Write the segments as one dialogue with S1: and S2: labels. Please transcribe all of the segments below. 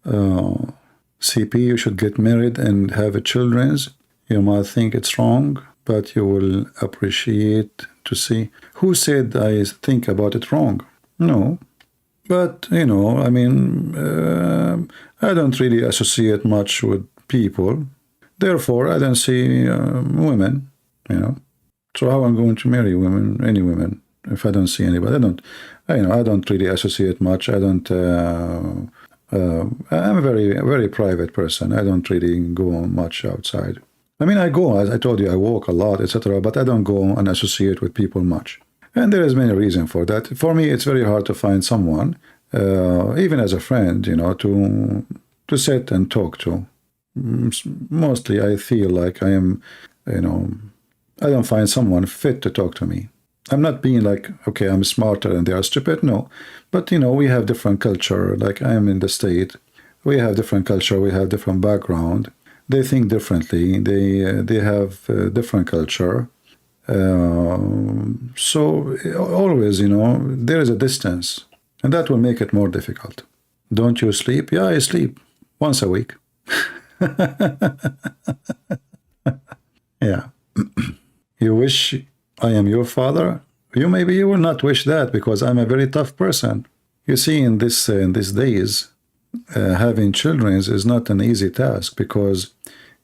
S1: CP, you should get married and have children. You might think it's wrong, but you will appreciate to see. Who said I think about it wrong? No. But, I mean, I don't really associate much with people. Therefore, I don't see women, So how am I going to marry women, any women, if I don't see anybody? I don't really associate much. I'm a very, very private person. I don't really go much outside. I mean, I go, as I told you, I walk a lot, etc., but I don't go and associate with people much. And there is many reasons for that. For me, it's very hard to find someone, even as a friend, to sit and talk to. Mostly, I feel like I am, I don't find someone fit to talk to me. I'm not being like, okay, I'm smarter and they are stupid. No, but we have different culture. Like I am in the state, we have different culture, we have different background. They think differently. They have different culture. So always, there is a distance, and that will make it more difficult. Don't you sleep? Yeah, I sleep once a week. Yeah. You wish I am your father? Maybe you will not wish that because I'm a very tough person. You see, in these days, having children is not an easy task because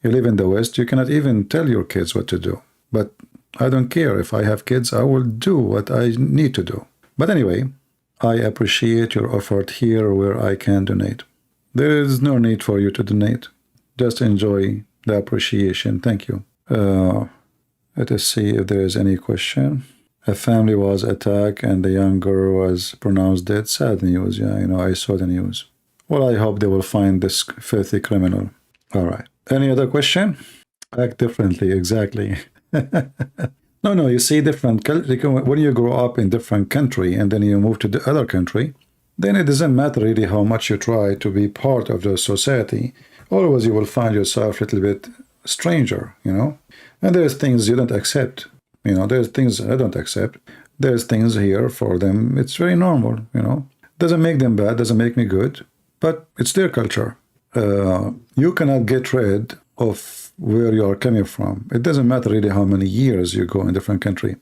S1: you live in the West. You cannot even tell your kids what to do. But I don't care. If I have kids, I will do what I need to do. But anyway, I appreciate your effort here where I can donate. There is no need for you to donate. Just enjoy the appreciation. Thank you. Let us see if there is any question. A family was attacked and the young girl was pronounced dead. Sad news. Yeah, I saw the news. Well, I hope they will find this filthy criminal. All right. Any other question? Act differently. Exactly. No, you see different. When you grow up in different country and then you move to the other country, then it doesn't matter really how much you try to be part of the society. Always you will find yourself a little bit stranger, And there's things you don't accept. There's things I don't accept. There's things here for them. It's very normal, Doesn't make them bad, doesn't make me good, but it's their culture. You cannot get rid of where you are coming from. It doesn't matter really how many years you go in a different country.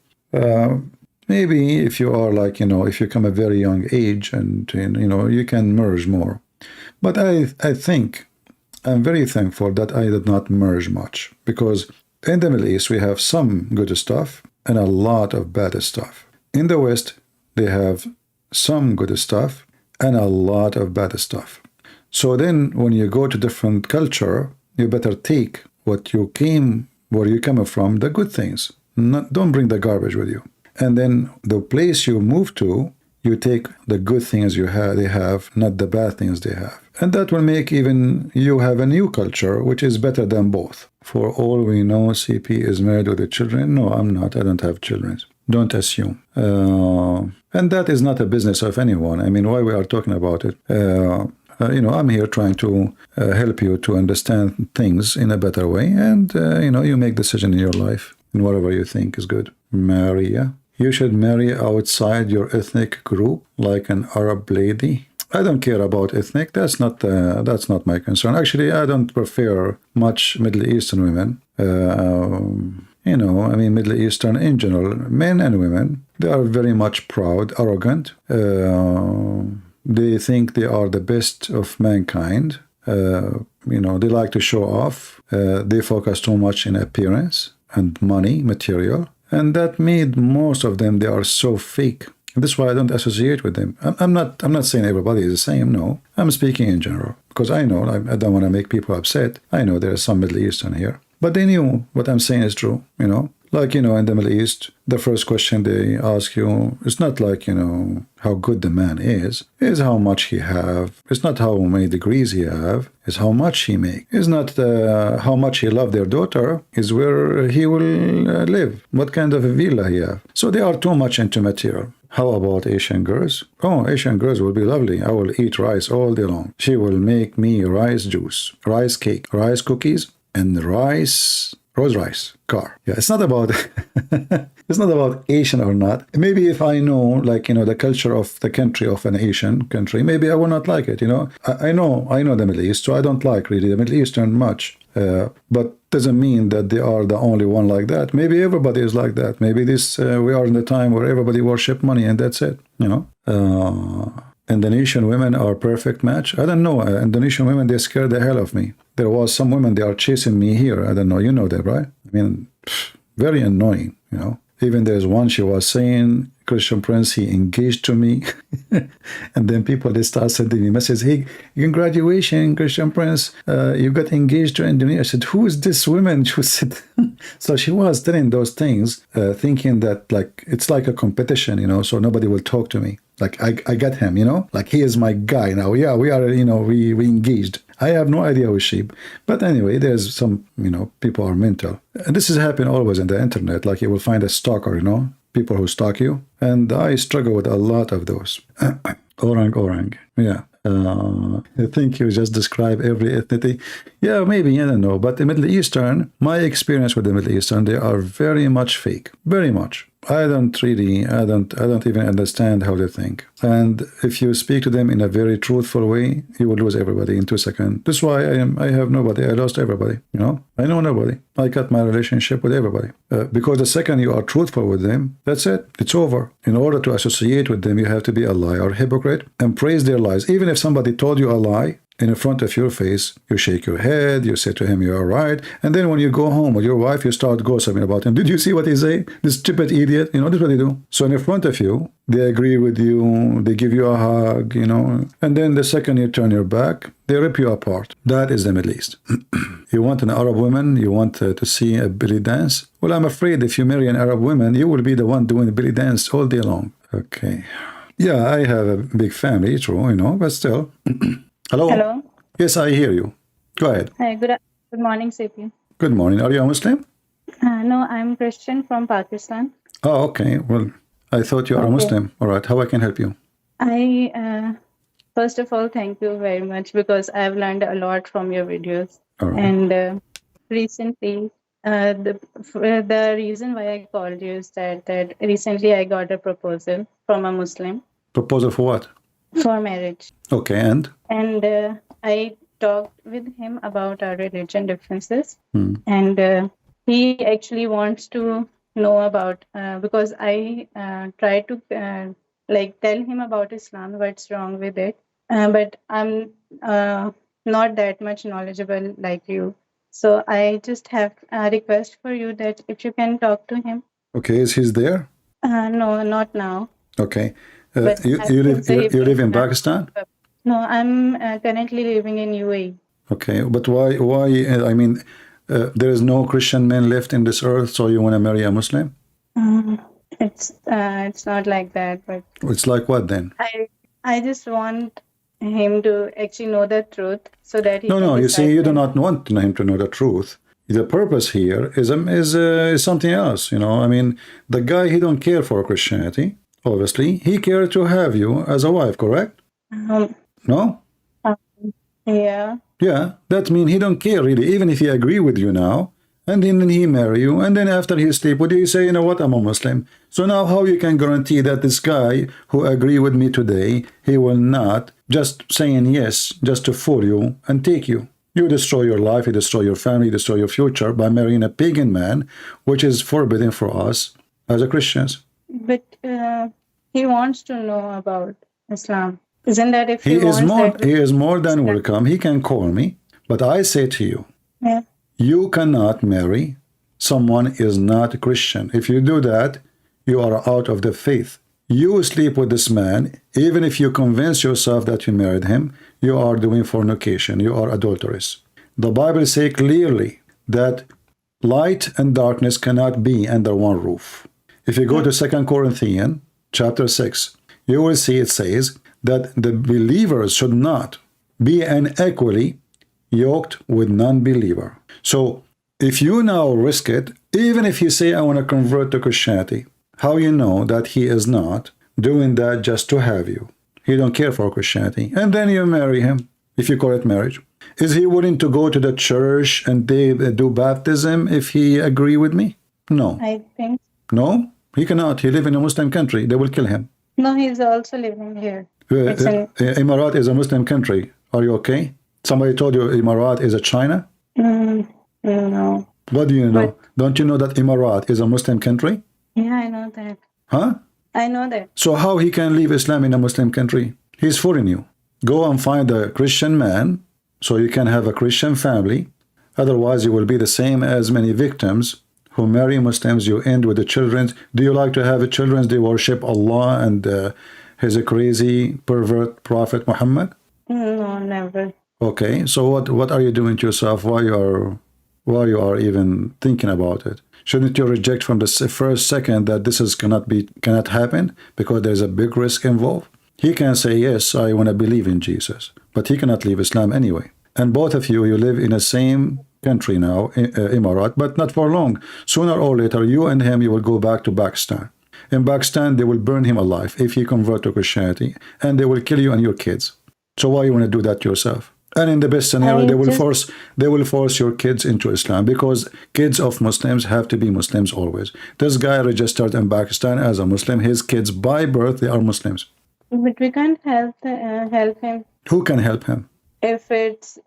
S1: Maybe if you are like, if you come a very young age and, you can merge more. But I think I'm very thankful that I did not merge much because in the Middle East, we have some good stuff and a lot of bad stuff. In the West, they have some good stuff and a lot of bad stuff. So then when you go to different culture, you better take where you came from, the good things. Don't bring the garbage with you. And then the place you move to, you take the good things they have, not the bad things they have. And that will make even you have a new culture, which is better than both. For all we know, CP is married with the children. No, I'm not. I don't have children. Don't assume. And that is not a business of anyone. I mean, why we are talking about it? I'm here trying to help you to understand things in a better way. And, you make decision in your life in whatever you think is good. Maria, you should marry outside your ethnic group, like an Arab lady. I don't care about ethnic. That's not my concern. Actually, I don't prefer much Middle Eastern women. Middle Eastern in general, men and women, they are very much proud, arrogant. They think they are the best of mankind. They like to show off. They focus too much in appearance and money, material. And that made most of them, they are so fake. That's why I don't associate with them. I'm not saying everybody is the same, no. I'm speaking in general. Because I know, I don't want to make people upset. I know there are some Middle Eastern here. But they knew what I'm saying is true, Like, in the Middle East, the first question they ask you, it's not like, how good the man is how much he have. It's not how many degrees he have. It's how much he make. It's not how much he love their daughter. It's where he will live. What kind of a villa he have. So they are too much into material. How about Asian girls? Oh, Asian girls will be lovely. I will eat rice all day long. She will make me rice juice, rice cake, rice cookies, and rice Rolls Royce car. Yeah, it's not about it's not about Asian or not. Maybe if I know, like, the culture of the country, of an Asian country, maybe I will not like it. I know the Middle East, so I don't like really the Middle Eastern much. But doesn't mean that they are the only one like that. Maybe everybody is like that. Maybe we are in the time where everybody worship money and that's it. Indonesian women are a perfect match. I don't know. Indonesian women, they scare the hell of me. There was some women, they are chasing me here. I don't know. You know that, right? I mean, very annoying, Even there's one, she was saying, Christian Prince, he engaged to me. And then people, they start sending me messages, hey, congratulations, Christian Prince, you got engaged to Indonesia. I said, who is this woman? She said, so she was telling those things, thinking that like it's like a competition, so nobody will talk to me. Like I got him, like he is my guy now. Yeah, we are, we engaged. I have no idea who is she. But anyway, there's some, people are mental. And this is happening always in the internet. Like you will find a stalker, people who stalk you. And I struggle with a lot of those. Orang. Yeah. I think you just describe every ethnicity. Yeah, maybe, I don't know. But the Middle Eastern, my experience with the Middle Eastern, they are very much fake. Very much. I don't even understand how they think. And if you speak to them in a very truthful way, you will lose everybody in 2 seconds. That's why I have nobody. I lost everybody, I know nobody. I cut my relationship with everybody. Because the second you are truthful with them, that's it. It's over. In order to associate with them, you have to be a liar, hypocrite, and praise their lies. Even if somebody told you a lie, in front of your face, you shake your head, you say to him, you're right. And then when you go home with your wife, you start gossiping about him. Did you see what he say? This stupid idiot. This is what they do. So in front of you, they agree with you, they give you a hug, and then the second you turn your back, they rip you apart. That is the Middle East. You want an Arab woman, you want to see a belly dance? Well, I'm afraid if you marry an Arab woman, you will be the one doing the belly dance all day long. Okay. Yeah, I have a big family, true, but still. Hello?
S2: Hello.
S1: Yes, I hear you. Go ahead.
S2: Hi, good morning, CP.
S1: Good morning. Are you a Muslim?
S2: No, I'm Christian from Pakistan.
S1: Oh, okay. Well, I thought you are a Muslim. All right. How I can help you?
S2: First of all, thank you very much because I've learned a lot from your videos.
S1: All right.
S2: And recently, the reason why I called you is that recently I got a proposal from a Muslim.
S1: Proposal for what?
S2: For marriage.
S1: Okay, and?
S2: And I talked with him about our religion differences. And he actually wants to know about, because I tried to tell him about Islam, what's wrong with it. But I'm not that much knowledgeable like you. So I just have a request for you that if you can talk to him.
S1: Okay, is he there?
S2: No, not now.
S1: Okay. You live in Pakistan?
S2: No, I'm currently living in UAE.
S1: Okay, but why? I mean, there is no Christian men left in this earth, so you want to marry a Muslim?
S2: It's not like that, but
S1: it's like what then?
S2: I just want him to actually know the truth so that he.
S1: No. You see, you do not want him to know the truth. The purpose here is something else. I mean, the guy, he don't care for Christianity. Obviously, he cared to have you as a wife, correct? No?
S2: Yeah.
S1: Yeah, that means he don't care really, even if he agree with you now, and then he marry you, and then after he sleep with you, you say, you know what, I'm a Muslim. So now how you can guarantee that this guy who agree with me today, he will not just saying yes, just to fool you and take you? You destroy your life, you destroy your family, you destroy your future by marrying a pagan man, which is forbidden for us as a Christians.
S2: But he wants to know about Islam. Isn't that if
S1: he is more than welcome. He can call me. But I say to you, you cannot marry someone is not Christian. If you do that, you are out of the faith. You sleep with this man, even if you convince yourself that you married him, you are doing fornication. You are adulterous. The Bible says clearly that light and darkness cannot be under one roof. If you go to 2 Corinthians chapter 6, you will see it says that the believers should not be unequally yoked with non-believer. So if you now risk it, even if you say, I want to convert to Christianity, how you know that he is not doing that just to have you? He don't care for Christianity. And then you marry him, if you call it marriage. Is he willing to go to the church and they do baptism if he agree with me? No.
S2: I think.
S1: No, he cannot. He live in a Muslim country. They will kill him.
S2: No, he's also living here. It's in,
S1: Emirat is a Muslim country. Are you okay? Somebody told you Emirat is a China?
S2: no.
S1: What do you know? Don't you know that Emirat is a Muslim country?
S2: Yeah, I know that.
S1: Huh?
S2: I know that.
S1: So how he can leave Islam in a Muslim country? He's fooling you. Go and find a Christian man so you can have a Christian family. Otherwise, you will be the same as many victims who marry Muslims. You end with the children. Do you like to have children? They worship Allah and his crazy pervert prophet Muhammad?
S2: No, never.
S1: Okay, so what are you doing to yourself? Why you are even thinking about it? Shouldn't you reject from the first second that this cannot happen because there's a big risk involved? He can say, yes, I want to believe in Jesus, but he cannot leave Islam anyway. And both of you live in the same country now, Emirat, but not for long. Sooner or later, you and him, you will go back to Pakistan. In Pakistan, they will burn him alive if he convert to Christianity, and they will kill you and your kids. So why you want to do that to yourself? And in the best scenario, they will force your kids into Islam, because kids of Muslims have to be Muslims always. This guy registered in Pakistan as a Muslim. His kids by birth, they are Muslims.
S2: But we can't help him.
S1: Who can help him?
S2: If it's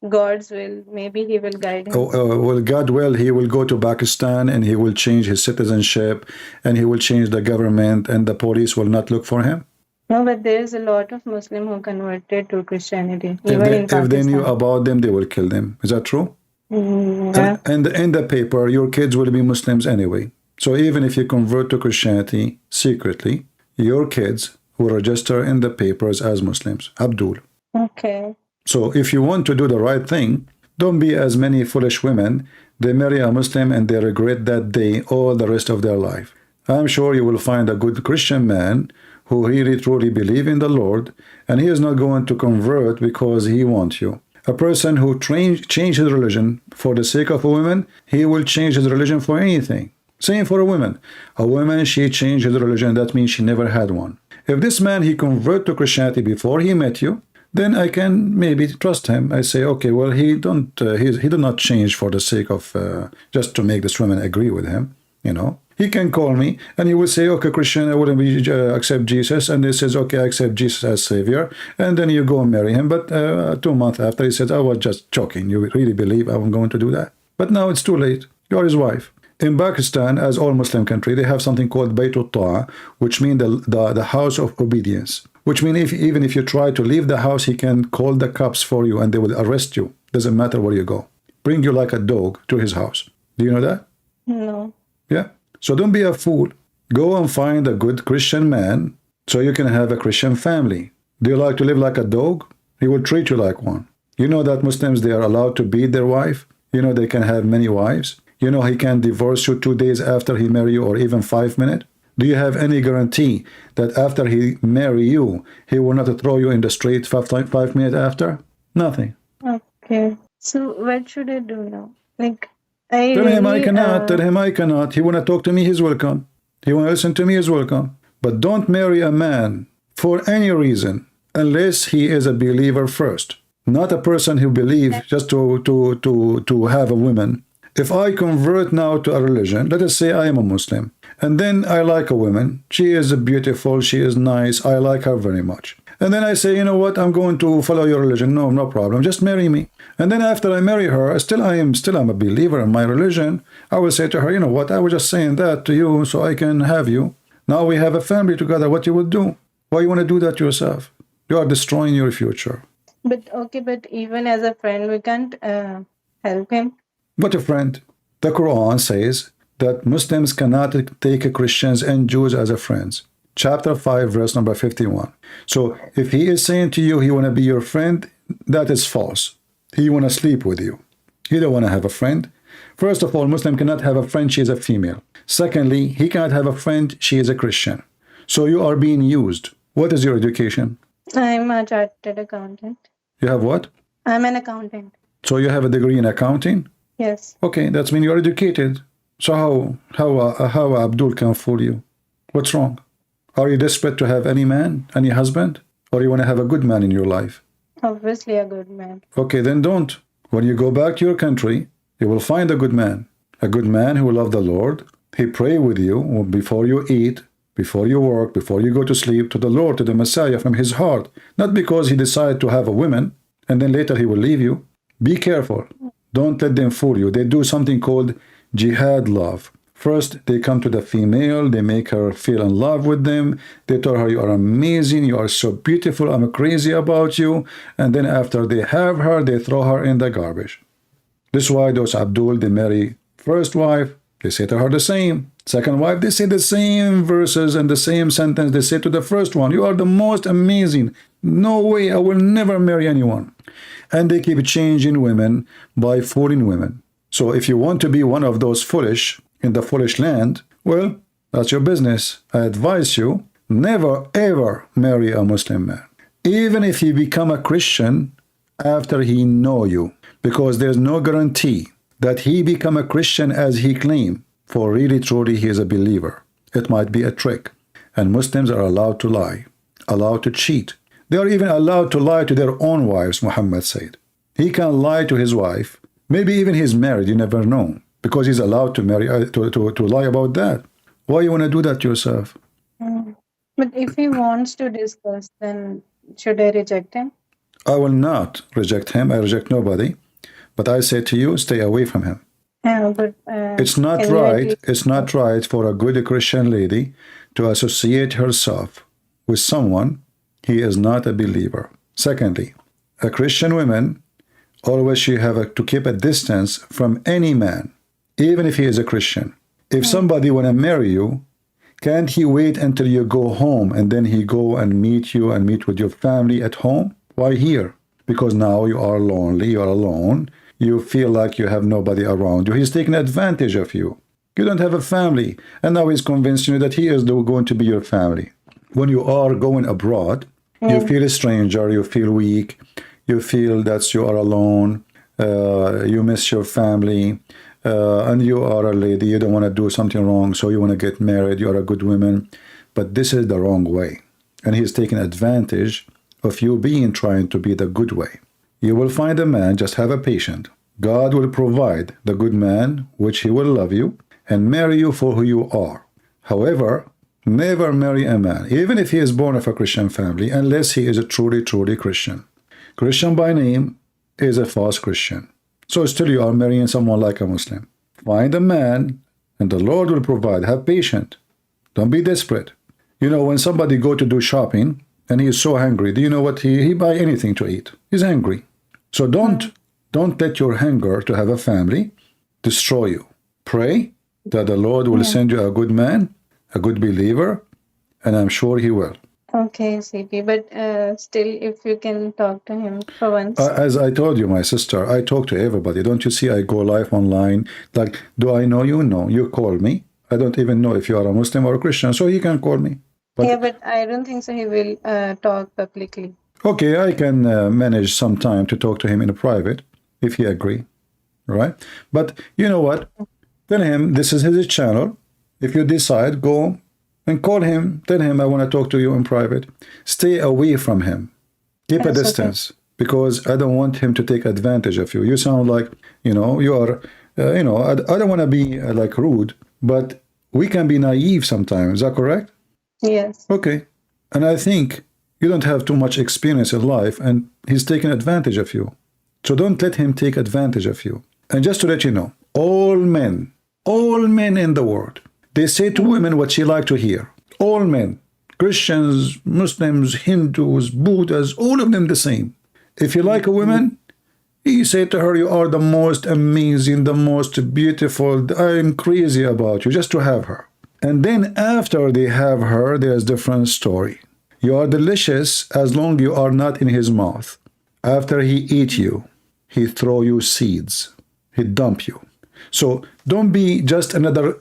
S2: God's will, maybe he will guide him.
S1: Well, God will. He will go to Pakistan and he will change his citizenship and he will change the government and the police will not look for him.
S2: No, but there's a lot of Muslims who converted to Christianity.
S1: If they knew about them, they will kill them. Is that true?
S2: Yeah.
S1: And in the paper, your kids will be Muslims anyway. So even if you convert to Christianity secretly, your kids will register in the papers as Muslims. Abdul.
S2: Okay.
S1: So if you want to do the right thing, don't be as many foolish women. They marry a Muslim and they regret that day all the rest of their life. I'm sure you will find a good Christian man who really truly believe in the Lord, and he is not going to convert because he wants you. A person who change his religion for the sake of a woman, he will change his religion for anything. Same for a woman. A woman, she changed his religion, that means she never had one. If this man, he convert to Christianity before he met you, then I can maybe trust him. I say, okay, well, he did not change for the sake of just to make this woman agree with him, you know. He can call me and he will say, okay, Christian, I wouldn't accept Jesus. And he says, okay, I accept Jesus as Savior. And then you go and marry him. But 2 months after, he says, I was just joking. You really believe I'm going to do that? But now it's too late. You're his wife. In Pakistan, as all Muslim country, they have something called Baytul Ta'a, which means the house of obedience. Which means even if you try to leave the house, he can call the cops for you and they will arrest you. Doesn't matter where you go. Bring you like a dog to his house. Do you know that?
S2: No.
S1: Yeah. So don't be a fool. Go and find a good Christian man so you can have a Christian family. Do you like to live like a dog? He will treat you like one. You know that Muslims, they are allowed to beat their wife. You know they can have many wives. You know he can divorce you 2 days after he marry you or even 5 minutes. Do you have any guarantee that after he marry you, he will not throw you in the street 5 minutes after? Nothing.
S2: Okay. So what should I do now? Like,
S1: Tell him I cannot. Tell him I cannot. He want to talk to me, he's welcome. He want to listen to me, he's welcome. But don't marry a man for any reason unless he is a believer first. Not a person who believes just to have a woman. If I convert now to a religion, let us say I am a Muslim, and then I like a woman. She is beautiful, she is nice, I like her very much. And then I say, you know what, I'm going to follow your religion. No problem, just marry me. And then after I marry her, I'm a believer in my religion. I will say to her, you know what, I was just saying that to you so I can have you. Now we have a family together, what you would do? Why you want to do that to yourself? You are destroying your future.
S2: But even as a friend, we can't help him.
S1: But a friend, the Quran says that Muslims cannot take Christians and Jews as friends. Chapter 5, verse number 51. So if he is saying to you he want to be your friend, that is false. He want to sleep with you. He don't want to have a friend. First of all, Muslim cannot have a friend, she is a female. Secondly, he cannot have a friend, she is a Christian. So you are being used. What is your education?
S2: I'm a chartered accountant.
S1: You have what?
S2: I'm an accountant.
S1: So you have a degree in accounting?
S2: Yes.
S1: Okay, that means you're educated. So how Abdul can fool you? What's wrong? Are you desperate to have any man, any husband? Or you want to have a good man in your life?
S2: Obviously a good man.
S1: Okay, then don't. When you go back to your country, you will find a good man who will love the Lord. He pray with you before you eat, before you work, before you go to sleep, to the Lord, to the Messiah from his heart. Not because he decided to have a woman and then later he will leave you. Be careful. Don't let them fool you. They do something called jihad love. First, they come to the female, they make her feel in love with them. They tell her, you are amazing, you are so beautiful, I'm crazy about you. And then after they have her, they throw her in the garbage. This is why those Abdul, they marry first wife, they say to her the same. Second wife, they say the same verses and the same sentence they say to the first one. You are the most amazing. No way, I will never marry anyone. And they keep changing women by fooling women. So if you want to be one of those foolish in the foolish land, well, that's your business. I advise you, never ever marry a Muslim man. Even if he become a Christian after he know you, because there's no guarantee that he become a Christian as he claim. For really truly he is a believer. It might be a trick. And Muslims are allowed to lie, allowed to cheat. They are even allowed to lie to their own wives, Muhammad said. He can lie to his wife. Maybe even he's married, you never know. Because he's allowed to marry to lie about that. Why you want to do that to yourself?
S2: But if he wants to discuss, then should I reject him?
S1: I will not reject him. I reject nobody. But I say to you, stay away from him.
S2: Yeah, but
S1: it's not right. It's not right for a good Christian lady to associate herself with someone he is not a believer. Secondly, a Christian woman always she have to keep a distance from any man, even if he is a Christian. If somebody want to marry you, can't he wait until you go home and then he go and meet you and meet with your family at home? Why here? Because now you are lonely, you are alone. You feel like you have nobody around you. He's taking advantage of you. You don't have a family. And now he's convincing you that he is going to be your family. When you are going abroad, you feel a stranger, you feel weak, you feel that you are alone, you miss your family, and you are a lady, you don't want to do something wrong, so you want to get married, you're a good woman. But this is the wrong way. And he's taking advantage of you being trying to be the good way. You will find a man, just have a patient. God will provide the good man, which he will love you, and marry you for who you are. However, never marry a man, even if he is born of a Christian family, unless he is a truly, truly Christian. Christian by name is a false Christian. So still you are marrying someone like a Muslim. Find a man, and the Lord will provide. Have patience. Don't be desperate. You know, when somebody go to do shopping, and he is so hungry, do you know what? He buy anything to eat. He's hungry. So don't let your hunger to have a family destroy you. Pray that the Lord will send you a good man, a good believer, and I'm sure he will.
S2: Okay, CP, but still, if you can talk to him for once.
S1: As I told you, my sister, I talk to everybody. Don't you see I go live online? Like, do I know you? No. You call me. I don't even know if you are a Muslim or a Christian, so he can call me.
S2: But I don't think so he will talk publicly.
S1: Okay, I can manage some time to talk to him in private, if he agree, right? But you know what? Tell him this is his channel. If you decide, go and call him. Tell him I want to talk to you in private. Stay away from him. Keep a distance, because I don't want him to take advantage of you. You sound like, you are, I don't want to be like rude, but we can be naive sometimes. Is that correct?
S2: Yes.
S1: Okay. And I think you don't have too much experience in life, and he's taking advantage of you. So don't let him take advantage of you. And just to let you know, all men in the world, they say to women what she like to hear. All men, Christians, Muslims, Hindus, Buddhas, all of them the same. If you like a woman, you say to her, you are the most amazing, the most beautiful, I'm crazy about you, just to have her. And then after they have her, there's a different story. You are delicious as long as you are not in his mouth. After he eat you, he throw you seeds. He dump you. So don't be just another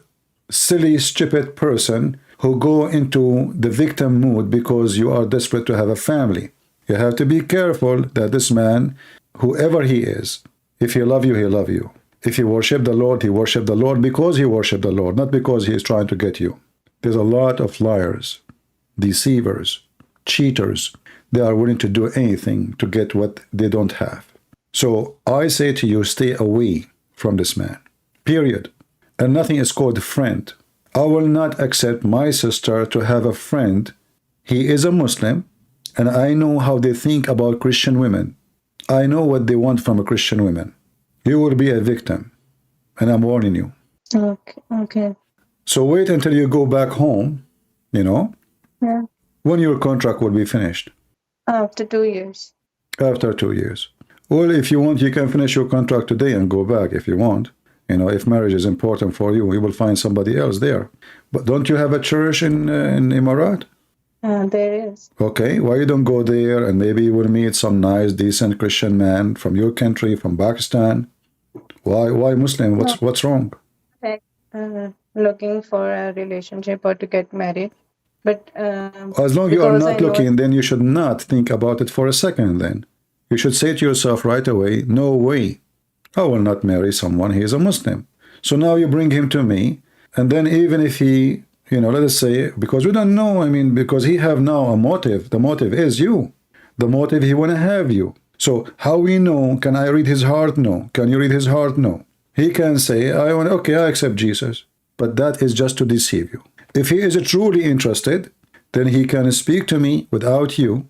S1: silly, stupid person who go into the victim mood because you are desperate to have a family. You have to be careful that this man, whoever he is, if he love you, he love you. If he worship the Lord, he worship the Lord because he worship the Lord, not because he is trying to get you. There's a lot of liars, deceivers, cheaters. They are willing to do anything to get what they don't have. So I say to you, stay away from this man, period. And nothing is called friend. I will not accept my sister to have a friend. He is a Muslim, and I know how they think about Christian women. I know what they want from a Christian woman. You will be a victim, and I'm warning you.
S2: Okay.
S1: So wait until you go back home,
S2: Yeah.
S1: when your contract will be finished.
S2: After 2 years.
S1: After 2 years. Well, if you want, you can finish your contract today and go back if you want. If marriage is important for you, you will find somebody else there. But don't you have a church in Emirat?
S2: There is.
S1: Okay, why you don't go there and maybe you will meet some nice, decent Christian man from your country, from Pakistan? Why Muslim? What's wrong?
S2: Like, looking for a relationship or to get married. But
S1: as long as you are not looking, then you should not think about it for a second then. You should say to yourself right away, no way. I will not marry someone. He is a Muslim. So now you bring him to me. And then even if he, let us say, because we don't know, because he have now a motive. The motive is you. The motive, he want to have you. So how we know, can I read his heart? No. Can you read his heart? No. He can say, okay, I accept Jesus. But that is just to deceive you. If he is truly interested, then he can speak to me without you.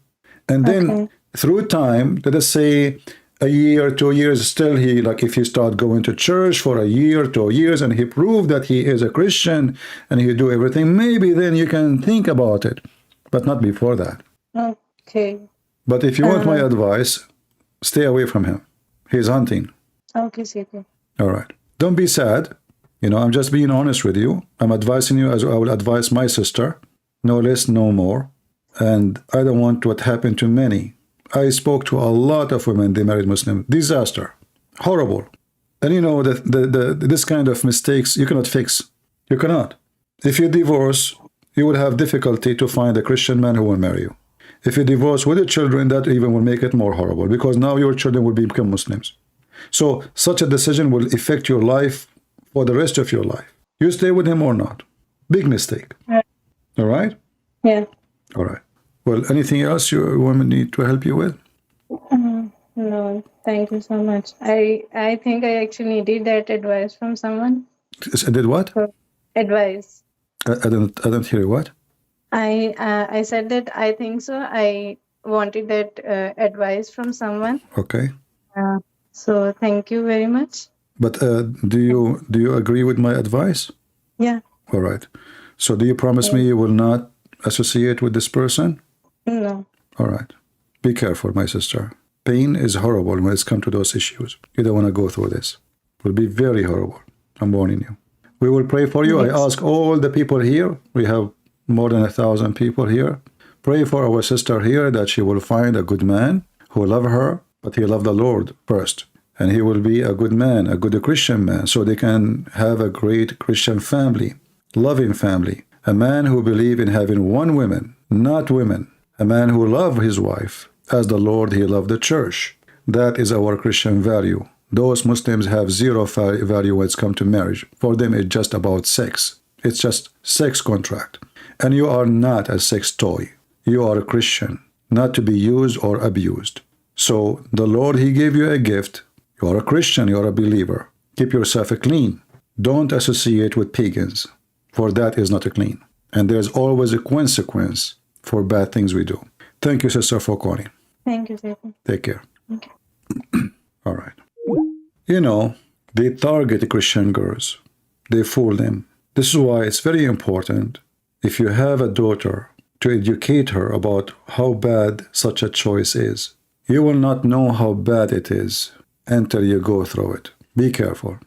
S1: And then through time, let us say a year, 2 years, still if he start going to church for a year, 2 years, and he proved that he is a Christian and he do everything, maybe then you can think about it, but not before that.
S2: Okay.
S1: But if you want my advice, stay away from him. He's hunting.
S2: Okay, Sita.
S1: All right. Don't be sad. I'm just being honest with you. I'm advising you as I will advise my sister. No less, no more. And I don't want what happened to many. I spoke to a lot of women, they married Muslim. Disaster. Horrible. And this kind of mistakes you cannot fix. You cannot. If you divorce, you will have difficulty to find a Christian man who will marry you. If you divorce with your children, that even will make it more horrible because now your children will become Muslims. So such a decision will affect your life for the rest of your life. You stay with him or not. Big mistake.
S2: Yeah.
S1: All right?
S2: Yeah.
S1: All right. Well, anything else you want me to help you with?
S2: No, thank you so much. I think I actually needed that advice from someone.
S1: I did what?
S2: Advice.
S1: I don't hear what?
S2: I said that I think so. I wanted that advice from someone.
S1: Okay.
S2: So thank you very much.
S1: But do you agree with my advice?
S2: Yeah.
S1: All right. So do you promise me you will not associate with this person?
S2: No.
S1: All right. Be careful, my sister. Pain is horrible when it's come to those issues. You don't want to go through this. It will be very horrible. I'm warning you. We will pray for you. Yes. I ask all the people here. We have more than 1,000 people here. Pray for our sister here that she will find a good man who love her, but he love the Lord first. And he will be a good man, a good Christian man, so they can have a great Christian family, loving family. A man who believe in having one woman, not women. A man who love his wife as the Lord he loved the church. That is our Christian value. Those Muslims have zero value when it's come to marriage. For them, it's just about sex. It's just sex contract. And you are not a sex toy. You are a Christian, not to be used or abused. So the Lord, he gave you a gift. You are a Christian, you are a believer. Keep yourself clean. Don't associate with pagans, for that is not clean. And there's always a consequence for bad things we do. Thank you, sister, for calling.
S2: Thank you, sir.
S1: Take care.
S2: Okay.
S1: All right. They target Christian girls. They fool them. This is why it's very important, if you have a daughter, to educate her about how bad such a choice is. You will not know how bad it is until you go through it. Be careful.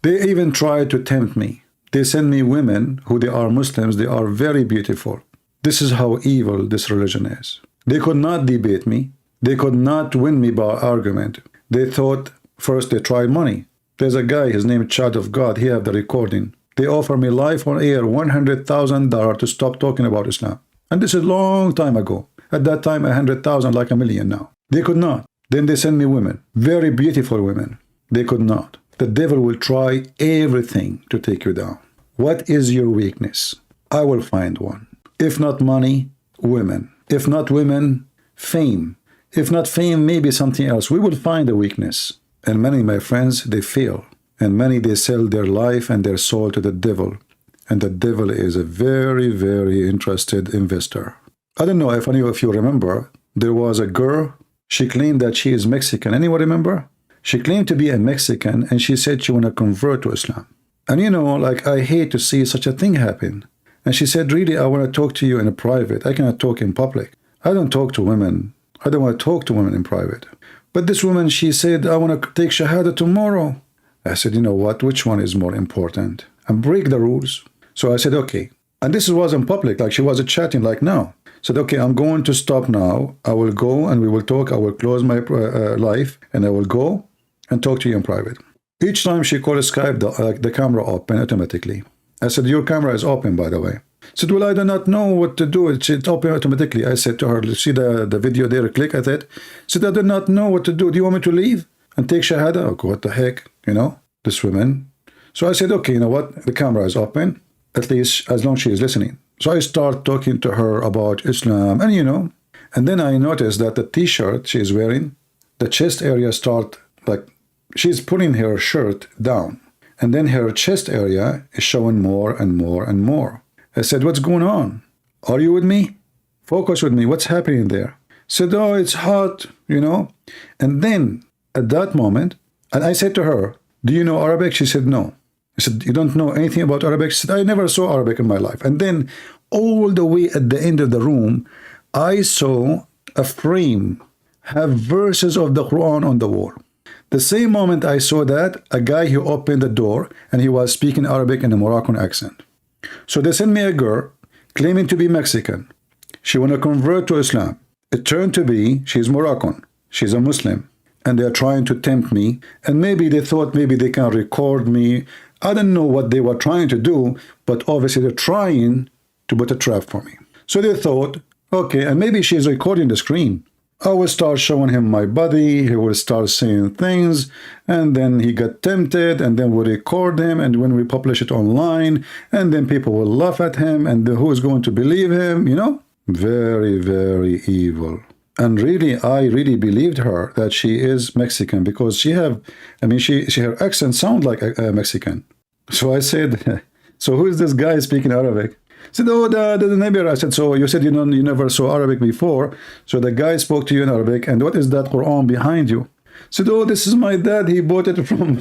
S1: They even try to tempt me. They send me women who they are Muslims. They are very beautiful. This is how evil this religion is. They could not debate me. They could not win me by argument. They thought first they tried money. There's a guy, his name is Child of God. He have the recording. They offer me live on air $100,000 to stop talking about Islam. And this is a long time ago. At that time, 100,000 like $1 million now. They could not. Then they send me women, very beautiful women. They could not. The devil will try everything to take you down. What is your weakness? I will find one. If not money, women. If not women, fame. If not fame, maybe something else. We will find a weakness. And many, my friends, they fail. And many, they sell their life and their soul to the devil. And the devil is a very, very interested investor. I don't know if any of you remember, there was a girl, she claimed that she is Mexican. Anyone remember? She claimed to be a Mexican, and she said she want to convert to Islam. And you know, like, I hate to see such a thing happen. And she said, really, I want to talk to you in private. I cannot talk in public. I don't talk to women. I don't want to talk to women in private. But this woman, she said, I want to take Shahada tomorrow. I said, you know what? Which one is more important? And break the rules. So I said, okay. And this was in public, like she was chatting like now. Said, okay, I'm going to stop now. I will go and we will talk. I will close my life and I will go and talk to you in private. Each time she called Skype, the camera opened automatically. I said, your camera is open, by the way. Said, well, I do not know what to do. It's open automatically. I said to her, see the video there, click at it. Said, I do not know what to do. Do you want me to leave and take Shahada? Okay, what the heck, you know, this woman. So I said, okay, you know what? The camera is open, at least as long as she is listening. So I start talking to her about Islam, and you know, and then I noticed that the t-shirt she's wearing, the chest area start, like, she's putting her shirt down. And then her chest area is showing more and more and more. I said, what's going on? Are you with me? Focus with me. What's happening there? Said, oh, it's hot, you know. And then at that moment, and I said to her, do you know Arabic? She said, no. I said, you don't know anything about Arabic? She said, I never saw Arabic in my life. And then all the way at the end of the room, I saw a frame have verses of the Quran on the wall. The same moment I saw that, a guy who opened the door and he was speaking Arabic in a Moroccan accent. So they sent me a girl claiming to be Mexican. She want to convert to Islam. It turned to be she's Moroccan. She's a Muslim. And they're trying to tempt me. And maybe they thought maybe they can record me. I don't know what they were trying to do, but obviously they're trying to put a trap for me. So they thought, okay, and maybe she's recording the screen. I will start showing him my body, he will start saying things, and then he got tempted, and then we'll record him, and when we publish it online, and then people will laugh at him, and who is going to believe him, you know? Very, very evil. And really, I really believed her that she is Mexican, because she have, I mean, her accent sounds like a Mexican. So I said, so who is this guy speaking Arabic? I said, oh, the neighbor. I said, so you said you never saw Arabic before. So the guy spoke to you in Arabic. And what is that Quran behind you? I said, oh, this is my dad. He bought it from...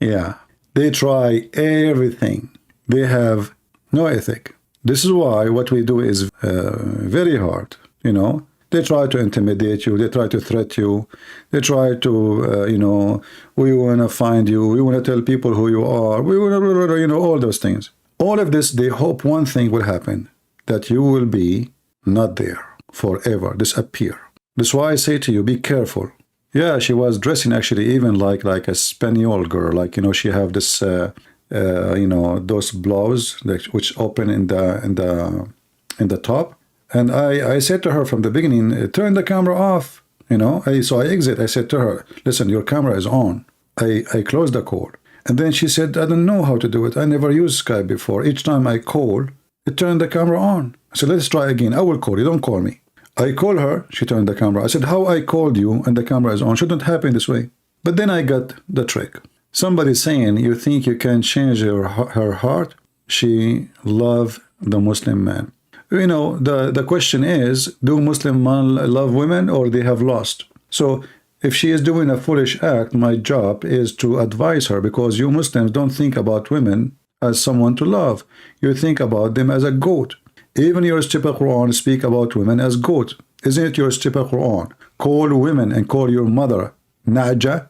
S1: Yeah. They try everything. They have no ethic. This is why what we do is very hard, you know. They try to intimidate you. They try to threat you. They try to, you know, we want to find you. We want to tell people who you are. We want to, you know, all those things. All of this, they hope one thing will happen, that you will be not there forever, disappear. That's why I say to you, be careful. Yeah, she was dressing actually even like a Spaniel girl. Like, you know, she have this, you know, those blouse which open in the top. And I said to her from the beginning, turn the camera off, you know. So I exit. I said to her, listen, your camera is on. I closed the call. And then she said, I don't know how to do it. I never used Skype before. Each time I call, it turned the camera on. I said, let's try again. I will call you. Don't call me. I call her. She turned the camera. I said, how I called you and the camera is on shouldn't happen this way. But then I got the trick. Somebody saying, you think you can change her heart? She loved the Muslim man. You know, the question is, do Muslim men love women or they have lost? So if she is doing a foolish act, my job is to advise her, because you Muslims don't think about women as someone to love. You think about them as a goat. Even your stupid Quran speak about women as goat. Isn't it your stupid Quran? Call women and call your mother Naja.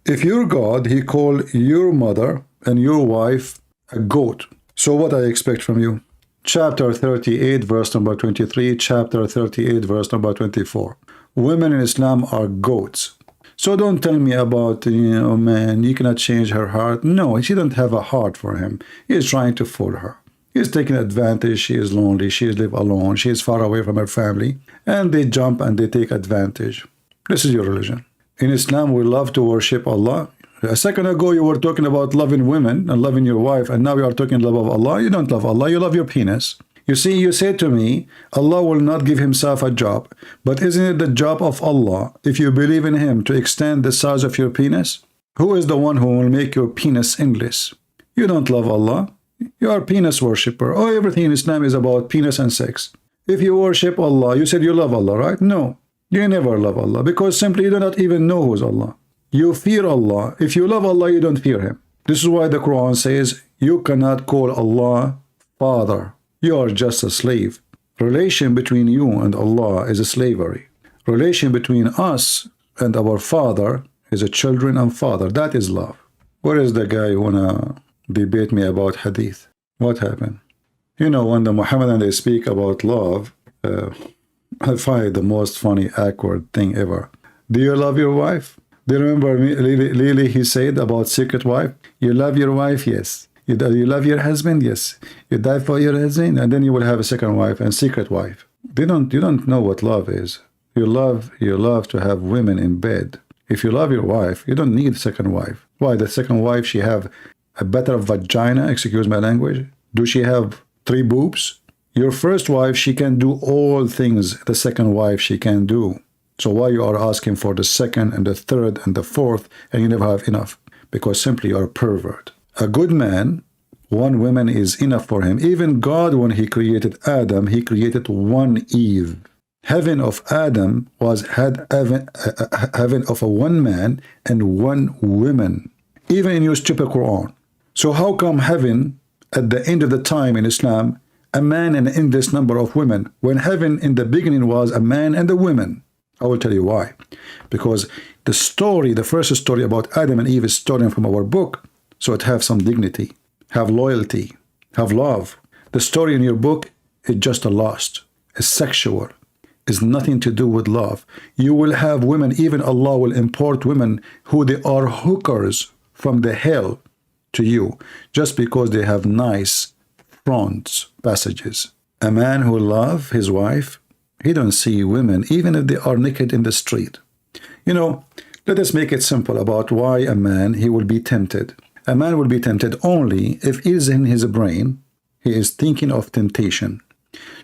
S1: If your God, he call your mother and your wife a goat. So what I expect from you? Chapter 38, verse number 23, chapter 38, verse number 24. Women in Islam are goats. So don't tell me about, you know, man, you cannot change her heart. No, she doesn't have a heart for him. He is trying to fool her. He is taking advantage. She is lonely. She is live alone. She is far away from her family. And they jump and they take advantage. This is your religion. In Islam, we love to worship Allah. A second ago, you were talking about loving women and loving your wife, and now you are talking love of Allah. You don't love Allah, you love your penis. You see, you say to me, Allah will not give himself a job. But isn't it the job of Allah, if you believe in him, to extend the size of your penis? Who is the one who will make your penis endless? You don't love Allah. You are a penis worshipper. Oh, everything in Islam is about penis and sex. If you worship Allah, you said you love Allah, right? No, you never love Allah because simply you do not even know who's Allah. You fear Allah. If you love Allah, you don't fear him. This is why the Quran says you cannot call Allah Father. You are just a slave. Relation between you and Allah is a slavery. Relation between us and our Father is a children and father. That is love. Where is the guy who wanna debate me about hadith? What happened? You know, when the Muhammadan they speak about love, I find it the most funny, awkward thing ever. Do you love your wife? Do you remember me, Lily, he said about secret wife? You love your wife? Yes. You love your husband? Yes. You die for your husband? And then you will have a second wife and secret wife. You don't know what love is. You love to have women in bed. If you love your wife, you don't need a second wife. Why? The second wife, she have a better vagina, excuse my language? Do she have 3 boobs? Your first wife, she can do all things the second wife she can do. So why you are asking for the second and the third and the fourth and you never have enough? Because simply you are a pervert. A good man, 1 woman is enough for him. Even God, when he created Adam, he created 1 Eve. Heaven of Adam had heaven of a 1 man and 1 woman. Even in your stupid Quran. So how come heaven at the end of the time in Islam, a man and an endless number of women, when heaven in the beginning was a man and a woman? I will tell you why. Because the story, the first story about Adam and Eve is stolen from our book, so it have some dignity, have loyalty, have love. The story in your book is just a lust, is sexual, is nothing to do with love. You will have women, even Allah will import women who they are hookers from the hell to you, just because they have nice front passages. A man who loves his wife, he don't see women, even if they are naked in the street. You know, let us make it simple about why a man, he will be tempted. A man will be tempted only if it is in his brain, he is thinking of temptation.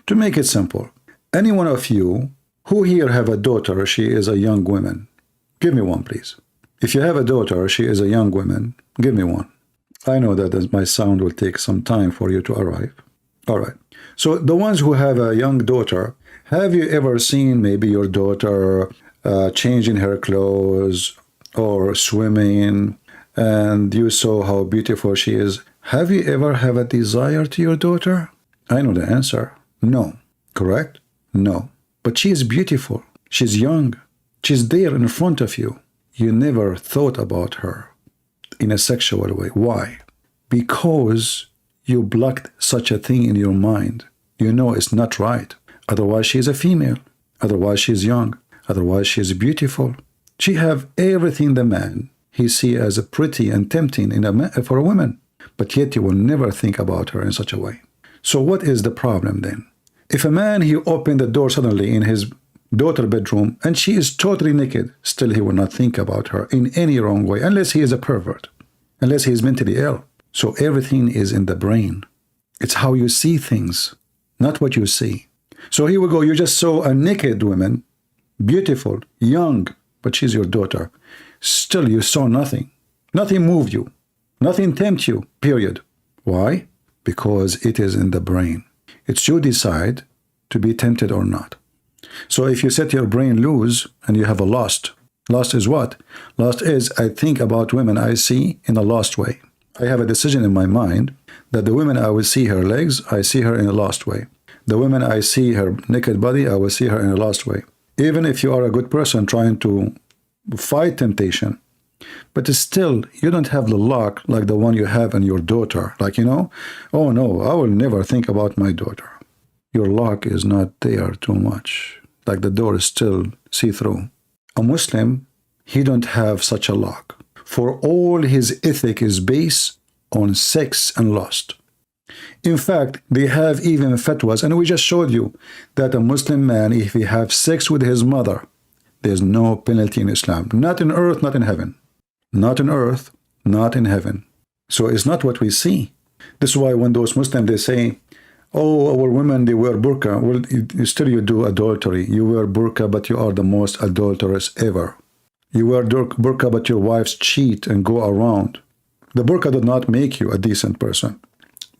S1: To make it simple, any one of you who here have a daughter, she is a young woman. Give me one, please. If you have a daughter, she is a young woman, give me one. I know that my sound will take some time for you to arrive. All right. So the ones who have a young daughter, have you ever seen maybe your daughter changing her clothes or swimming and you saw how beautiful she is? Have you ever have a desire to your daughter? I know the answer. No. Correct? No. But she is beautiful. She's young. She's there in front of you. You never thought about her in a sexual way. Why? Because you blocked such a thing in your mind. You know it's not right. Otherwise, she is a female. Otherwise, she is young. Otherwise, she is beautiful. She have everything the man he see as a pretty and tempting for a woman. But yet you will never think about her in such a way. So what is the problem then? If a man, he opened the door suddenly in his daughter's bedroom and she is totally naked, still he will not think about her in any wrong way, unless he is a pervert, unless he is mentally ill. So everything is in the brain. It's how you see things, not what you see. So here we go, you just saw a naked woman, beautiful, young, but she's your daughter. Still you saw nothing. Nothing moved you. Nothing tempted you, period. Why? Because it is in the brain. It's you decide to be tempted or not. So if you set your brain loose and you have a lust, lust is what? Lust is I think about women I see in a lust way. I have a decision in my mind that the women I will see her legs, I see her in a lust way. The women I see her naked body, I will see her in a lust way. Even if you are a good person trying to fight temptation, but still you don't have the lock like the one you have in your daughter. Like, you know, oh no, I will never think about my daughter. Your lock is not there too much. Like the door is still see-through. A Muslim, he don't have such a lock. For all his ethic is based on sex and lust. In fact, they have even fatwas, and we just showed you that a Muslim man, if he have sex with his mother, there's no penalty in Islam. Not in earth, not in heaven. Not in earth, not in heaven. So it's not what we see. This is why when those Muslims, they say, Oh, our women, they wear burqa. Well, still you do adultery. You wear burqa, but you are the most adulterous ever. You wear burqa, but your wives cheat and go around. The burqa did not make you a decent person.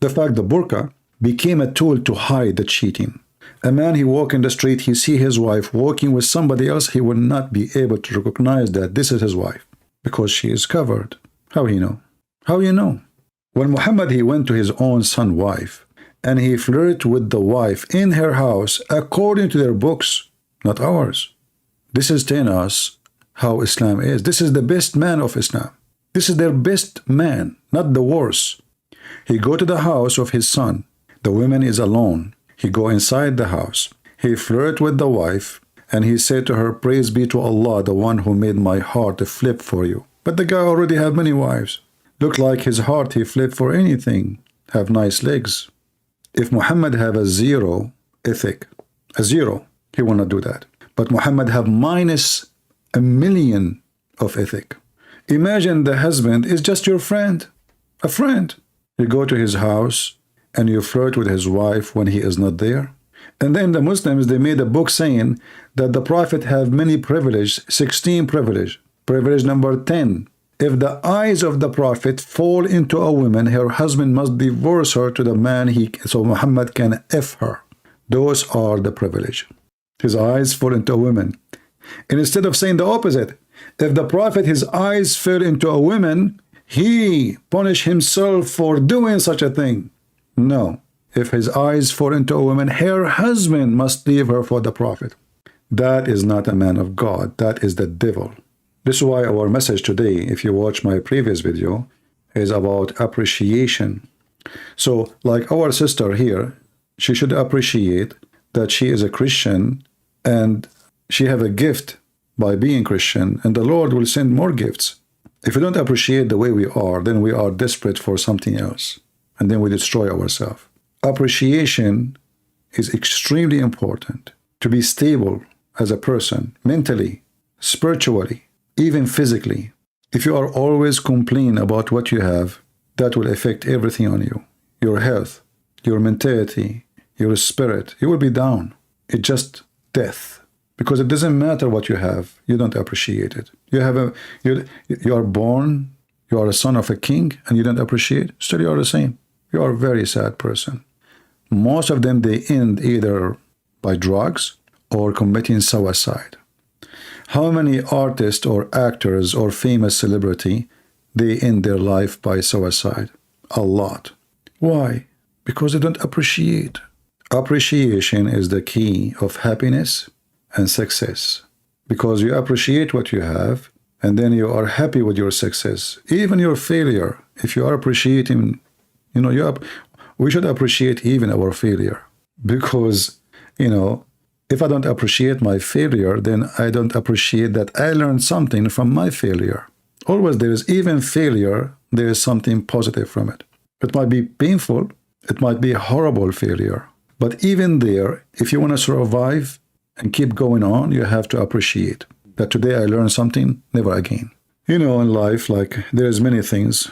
S1: The fact the burqa became a tool to hide the cheating. A man, he walk in the street, he see his wife walking with somebody else, he will not be able to recognize that this is his wife because she is covered. How he know? How you know? When Muhammad, he went to his own son's wife and he flirted with the wife in her house according to their books, not ours. This is telling us how Islam is. This is the best man of Islam. This is their best man, not the worst. He go to the house of his son. The woman is alone. He go inside the house. He flirt with the wife, and he said to her, "Praise be to Allah, the one who made my heart to flip for you." But the guy already have many wives. Look like his heart, he flip for anything. Have nice legs. If Muhammad have a zero ethic, a zero, he will not do that. But Muhammad have minus a million of ethic. Imagine the husband is just your friend, a friend. You go to his house and you flirt with his wife when he is not there. And then the Muslims, they made a book saying that the Prophet have many privileges, 16 privilege. Privilege number 10. If the eyes of the Prophet fall into a woman, her husband must divorce her to the man so Muhammad can F her. Those are the privilege. His eyes fall into a woman. And instead of saying the opposite, if the Prophet, his eyes fell into a woman, he punished himself for doing such a thing. No. If his eyes fall into a woman, her husband must leave her for the Prophet. That is not a man of God. That is the devil. This is why our message today, if you watch my previous video, is about appreciation. So, like our sister here, she should appreciate that she is a Christian and she have a gift by being Christian, and the Lord will send more gifts. If we don't appreciate the way we are, then we are desperate for something else, and then we destroy ourselves. Appreciation is extremely important to be stable as a person, mentally, spiritually, even physically. If you are always complaining about what you have, that will affect everything on you. Your health, your mentality, your spirit, you will be down. It's just death. Because it doesn't matter what you have, you don't appreciate it. You are born, you are a son of a king, and you don't appreciate, still you are the same. You are a very sad person. Most of them, they end either by drugs or committing suicide. How many artists or actors or famous celebrity, they end their life by suicide? A lot. Why? Because they don't appreciate. Appreciation is the key of happiness and success. Because you appreciate what you have, and then you are happy with your success. Even your failure, if you are appreciating, we should appreciate even our failure. Because, if I don't appreciate my failure, then I don't appreciate that I learned something from my failure. Always there is, even failure, there is something positive from it. It might be painful, it might be a horrible failure. But even there, if you want to survive and keep going on, you have to appreciate that today I learned something, never again. In life, like there is many things,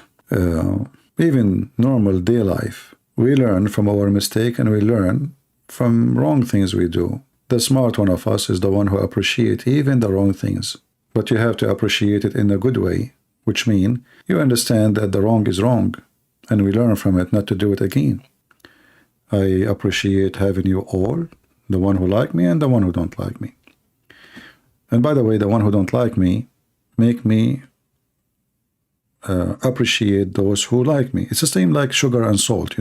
S1: even normal day life, we learn from our mistake and we learn from wrong things we do. The smart one of us is the one who appreciates even the wrong things. But you have to appreciate it in a good way, which means you understand that the wrong is wrong, and we learn from it not to do it again. I appreciate having you all, the one who like me and the one who don't like me. And by the way, the one who don't like me, make me appreciate those who like me. It's the same like sugar and salt,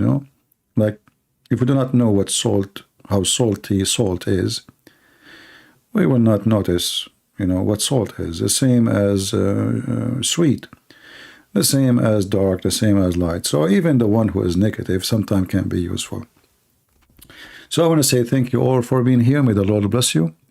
S1: Like if we do not know what salt, how salty salt is, we will not notice, what salt is. The same as sweet, the same as dark, the same as light. So even the one who is negative sometimes can be useful. So I want to say thank you all for being here. May the Lord bless you.